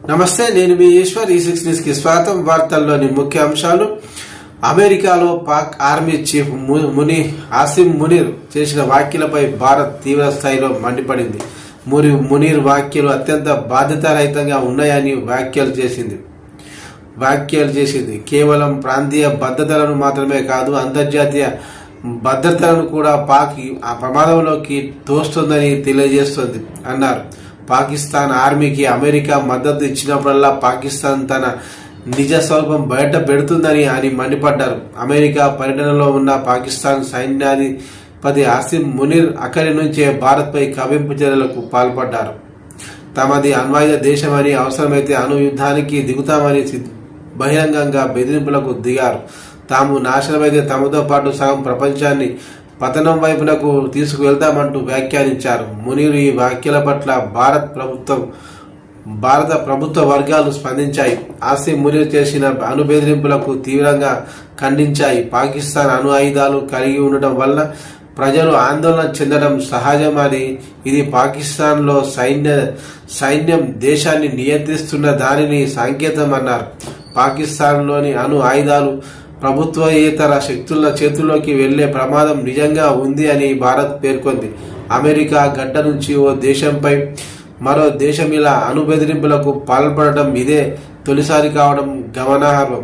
నమస్తే, నేను మీ ఈశ్వర్. ఈ6 న్యూస్ కి స్వాగతం. వార్తల్లోని ముఖ్య అంశాలు. అమెరికాలో పాక్ ఆర్మీ చీఫ్ ఆసిమ్ మునీర్ చేసిన వ్యాఖ్యలపై భారత్ తీవ్ర స్థాయిలో మండిపడింది. మునీర్ వ్యాఖ్యలు అత్యంత బాధ్యతారహితంగా ఉన్నాయని వ్యాఖ్యలు చేసింది. కేవలం ప్రాంతీయ భద్రతలను మాత్రమే కాదు, అంతర్జాతీయ భద్రతలను కూడా పాక్ ఆ ప్రమాదంలోకి తోస్తుందని తెలియజేస్తోంది అన్నారు. పాకిస్తాన్ ఆర్మీకి అమెరికా మద్దతు ఇచ్చినప్పుడల్లా పాకిస్తాన్ తన నిజ స్వరూపం బయట పెడుతుందని అని మండిపడ్డారు. అమెరికా పర్యటనలో ఉన్న పాకిస్తాన్ సైన్యాధిపతి ఆసిమ్ మునీర్ అక్కడి నుంచే భారత్పై కవ్వింపు చర్యలకు పాల్పడ్డారు. తమది అణ్వాయుధ దేశమని, అవసరమైతే అణు యుద్ధానికి దిగుతామని బహిరంగంగా బెదిరింపులకు దిగారు. తాము నాశనమైతే తమతో పాటు సగం ప్రపంచాన్ని పతనం వైపునకు తీసుకువెళ్తామంటూ వ్యాఖ్యానించారు. మునీర్ ఈ వ్యాఖ్యల పట్ల భారత ప్రభుత్వ వర్గాలు స్పందించాయి. ఆసిమ్ మునీర్ చేసిన అణు బెదిరింపులకు తీవ్రంగా ఖండించాయి. పాకిస్తాన్ అణు ఆయుధాలు కలిగి ఉండటం వల్ల ప్రజలు ఆందోళన చెందడం సహజమని, ఇది పాకిస్తాన్లో సైన్యం దేశాన్ని నియంత్రిస్తున్న దానిని సంకేతం అన్నారు. పాకిస్తాన్లోని అణు ఆయుధాలు ప్రభుత్వేతర శక్తుల చేతుల్లోకి వెళ్లే ప్రమాదం నిజంగా ఉంది అని భారత్ పేర్కొంది. అమెరికా గడ్డ నుంచి ఓ దేశంపై మరో దేశం ఇలా అణు బెదిరింపులకు పాల్పడటం ఇదే తొలిసారి కావడం గమనార్హం.